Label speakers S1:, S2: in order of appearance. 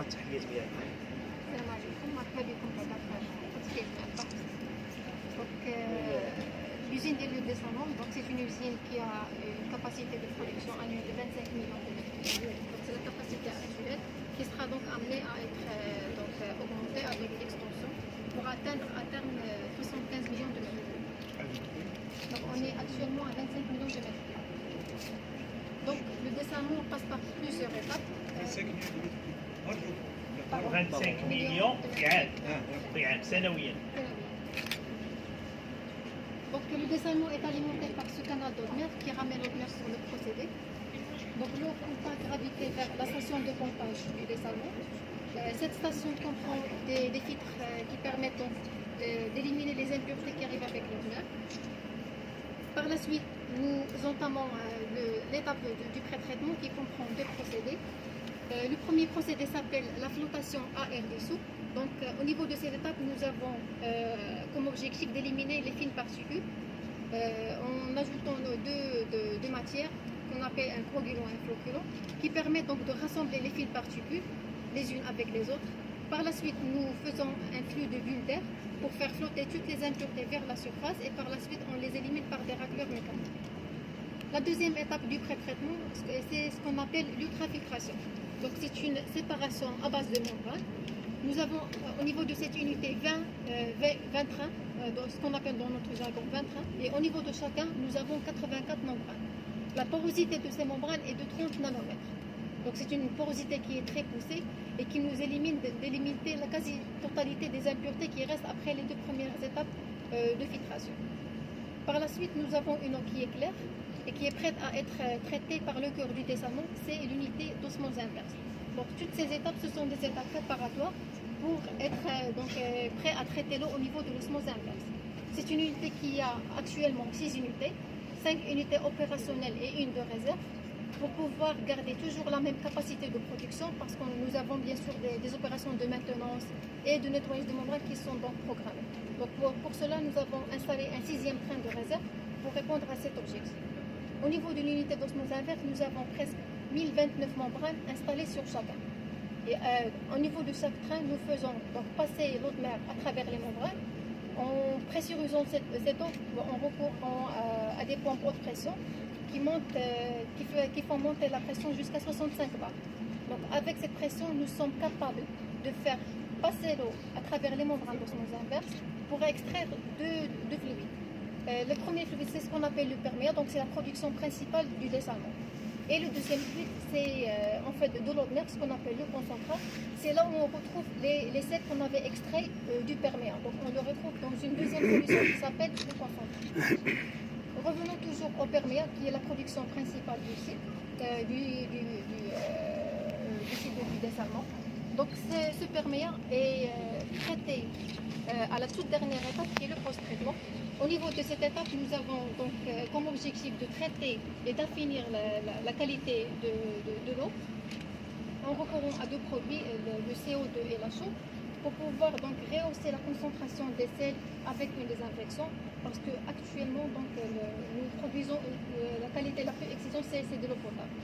S1: تحية بها.
S2: السلام عليكم، مرحبا بكم في هذا Donc, l'usine des lieux de Salon, donc c'est une usine qui a une capacité de production annuelle de 25 millions de mètres cubes. Donc c'est la capacité actuelle qui sera donc amenée à être augmentée avec l'extension pour atteindre à terme 75 millions de mètres cubes. Donc on est actuellement à 25 millions de mètres cubes. Donc le dessalement passe par plusieurs étapes.
S1: 25 مليون في عام سنويا.
S2: Donc le dessalement est alimenté par ce canal d'eau de mer qui ramène l'eau de mer sur le procédé. Donc l'eau va graviter vers la station de pompage du dessalement. Cette station comprend des filtres qui permettent d'éliminer les impuretés qui arrivent avec l'eau de mer. Par la suite, nous entamons l'étape du pré-traitement qui comprend deux procédés. Le premier procédé s'appelle la flottation à air dissous. Donc au niveau de cette étape, nous avons comme objectif d'éliminer les fines particules en ajoutant deux matières qu'on appelle un coagulant et un floculant qui permettent donc de rassembler les fines particules les unes avec les autres. Par la suite, nous faisons un flux de bulles d'air pour faire flotter toutes les impuretés vers la surface et par la suite, on les élimine par des racleurs mécaniques. La deuxième étape du pré-traitement, c'est ce qu'on appelle l'ultrafiltration. Donc c'est une séparation à base de membrane. Nous avons au niveau de cette unité 20 trains, ce qu'on appelle dans notre jargon 20 trains, et au niveau de chacun, nous avons 84 membranes. La porosité de ces membranes est de 30 nanomètres. Donc c'est une porosité qui est très poussée et qui nous élimine d'éliminer la quasi-totalité des impuretés qui restent après les deux premières étapes de filtration. Par la suite, nous avons une eau qui est claire et qui est prête à être traitée par le cœur du dessalement, c'est l'unité d'osmose inverse. Donc toutes ces étapes, ce sont des étapes préparatoires pour être prêt à traiter l'eau au niveau de l'osmose inverse. C'est une unité qui a actuellement 6 unités, 5 unités opérationnelles et une de réserve, pour pouvoir garder toujours la même capacité de production parce que nous avons bien sûr des opérations de maintenance et de nettoyage de membranes qui sont donc programmées. Donc pour cela, nous avons installé un 6e train de réserve pour répondre à cet objectif. Au niveau de l'unité d'osmose inverse, nous avons presque 1029 membranes installées sur chacun. Et au niveau de chaque train, nous faisons donc passer l'eau de mer à travers les membranes en pressurisant cette eau en recourant à des pompes haute pression qui font monter la pression jusqu'à 65 bars. Donc avec cette pression, nous sommes capables de faire passer l'eau à travers les membranes d'osmose inverse pour extraire deux fluides. Le premier fluide, c'est ce qu'on appelle le perméa, donc c'est la production principale du dessalement. Et le deuxième fluide, c'est en fait de l'eau de mer, ce qu'on appelle le concentrat. C'est là où on retrouve les sels qu'on avait extraits du perméa. Donc on le retrouve dans une deuxième solution qui s'appelle le concentrat. Revenons toujours au perméa, qui est la production principale du site, du site du dessalement. Donc ce perméa est traité à la toute dernière étape, qui est le post-traitement. Au niveau de cette étape, nous avons donc comme objectif de traiter et d'affinir la qualité de l'eau en recourant à deux produits, le CO2 et la chaux, pour pouvoir donc rehausser la concentration des sels avec une désinfection, parce que actuellement donc nous produisons la qualité la plus exigeante, c'est de l'eau potable.